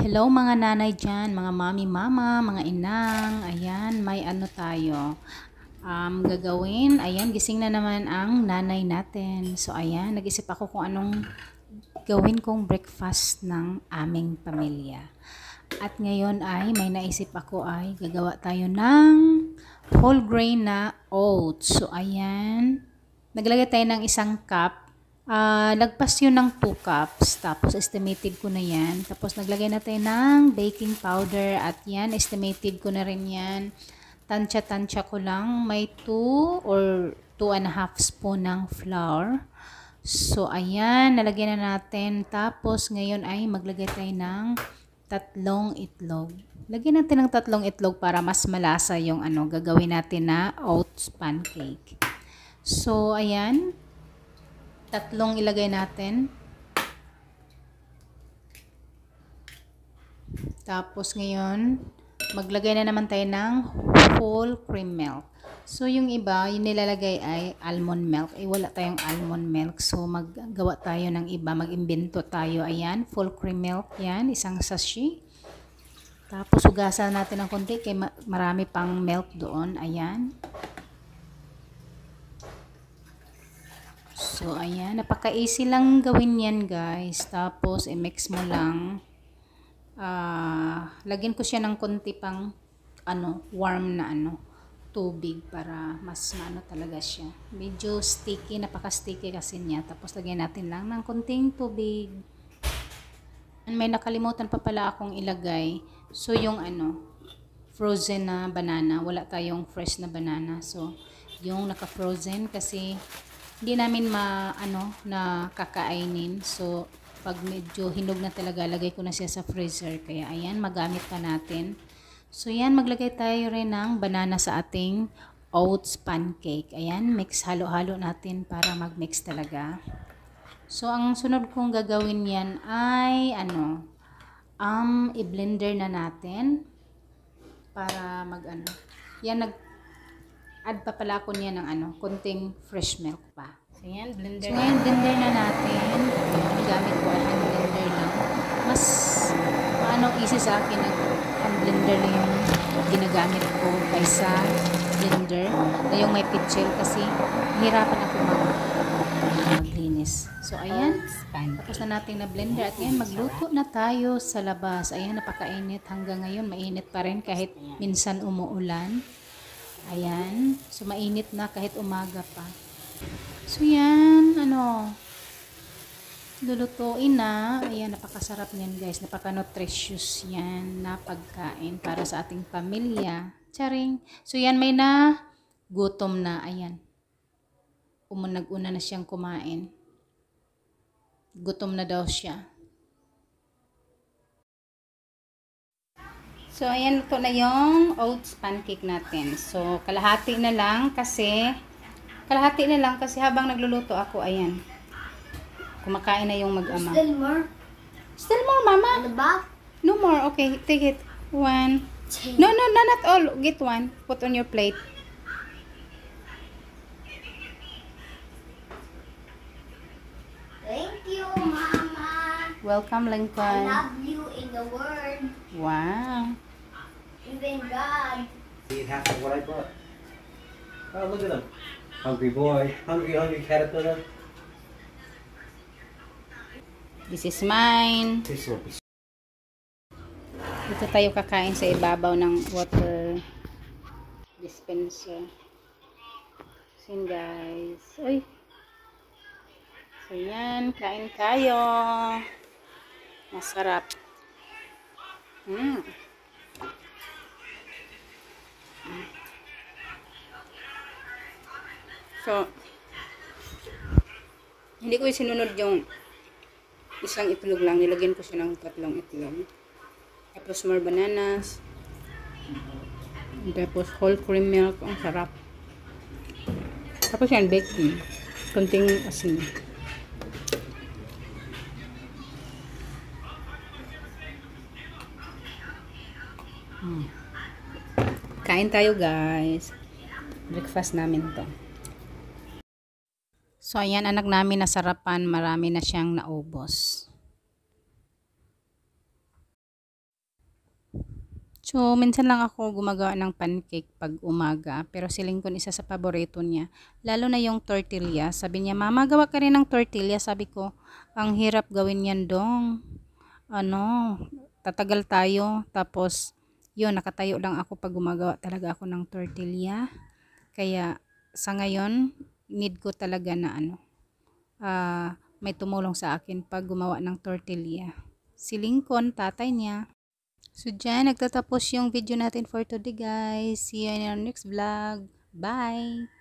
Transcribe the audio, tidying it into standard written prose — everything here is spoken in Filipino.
Hello mga nanay dyan, mga mami, mama, mga inang. Ayan, may ano tayo. Gagawin. Ayan, gising na naman ang nanay natin. So ayan, nag-isip ako kung anong gawin kong breakfast ng aming pamilya. At ngayon ay may naisip ako ay gagawa tayo ng whole grain na oats. So ayan, naglagay tayo ng isang cup. Lagpas yun ng 2 cups. Tapos estimated ko na yan. Tapos naglagay na tayo ng baking powder. At yan, estimated ko na rin yan. Tansya-tansya ko lang. May 2 or 2.5 spoon ng flour. So ayan, nalagyan na natin. Tapos ngayon ay maglagay tayo ng 3 itlog. Lagyan natin ng 3 itlog para mas malasa yung gagawin natin na oats pancake. So ayan, 3 ilagay natin. Tapos ngayon, maglagay na naman tayo ng whole cream milk. So yung iba, yung nilalagay ay almond milk. Wala tayong almond milk. So maggawa tayo ng iba, mag-imbento tayo. Ayan, full cream milk. Yan, isang sachet. Tapos hugasan natin ng konti kay marami pang milk doon. Ayan. So, ayan. Napaka-easy lang gawin yan, guys. Tapos, i-mix mo lang. Lagyan ko siya ng konti pang, warm na, tubig para mas talaga siya. Medyo sticky, napaka-sticky kasi niya. Tapos, lagyan natin lang ng konting tubig. And may nakalimutan pa pala akong ilagay. So, yung, frozen na banana. Wala tayong fresh na banana. So, yung naka-frozen kasi hindi namin na kakainin. So, pag medyo hinog na talaga, lagay ko na siya sa freezer. Kaya, ayan, magamit pa natin. So, yan, maglagay tayo rin ng banana sa ating oats pancake. Ayan, mix, halo-halo natin para mag-mix talaga. So, ang sunod kong gagawin yan ay, i-blender na natin para yan, add pa pala ako niya ng konting fresh milk pa. So yan, blender. So yan, blender na natin. Ang gamit ko ay hand blender lang. Mas easy sa akin ang blender na yung ginagamit ko kaysa blender na yung may pitchel kasi hirapan ako maglinis. So ayan, tapos na natin na blender at yan, magluto na tayo sa labas. Ayan, napakainit hanggang ngayon, mainit pa rin kahit minsan umuulan. Ayan. So, mainit na kahit umaga pa. So, yan. Lulutuin na. Ayan, napakasarap niyan, guys. Napaka-nutritious yan na pagkain para sa ating pamilya. Charing. So, yan, may na gutom na. Ayan. Nag-una na siyang kumain. Gutom na daw siya. So, ayan, ito na yung oats pancake natin. So, kalahati na lang kasi habang nagluluto ako, ayan. Kumakain na yung mag-ama. Still more? Still more, mama? On the back? No more. Okay, take it. 1. No, not all. Get 1. Put on your plate. Thank you, Mama. Welcome, I Lincoln. love you in the word. Wow. Even God. Eat half of what I brought. Oh, look at him. Hungry boy. Hungry caterpillar. This is mine. This will be Dito tayo kakain sa ibabaw ng water dispenser. So, yun, guys. Uy. So, yan. Kain tayo. Masarap. So, hindi ko sinunod yung isang itlog lang. Nilagyan ko siya ng 3 itlog. Tapos more bananas. Tapos whole cream milk. Ang sarap. Tapos yan, baking. Kunting asin. Kain tayo, guys. Breakfast namin to. So, ayan, anak namin nasarapan. Marami na siyang naubos. So, minsan lang ako gumagawa ng pancake pag umaga. Pero si Lincoln isa sa paborito niya. Lalo na yung tortilla. Sabi niya, Mama, gawa ka rin ng tortilla. Sabi ko, ang hirap gawin yan dong. Tatagal tayo. Tapos, yun, nakatayo lang ako pag gumagawa talaga ako ng tortilla. Kaya, sa ngayon, need ko talaga na may tumulong sa akin pag gumawa ng tortilla. Si Lincoln, tatay niya. So, dyan, nagtatapos yung video natin for today, guys. See you in our next vlog. Bye!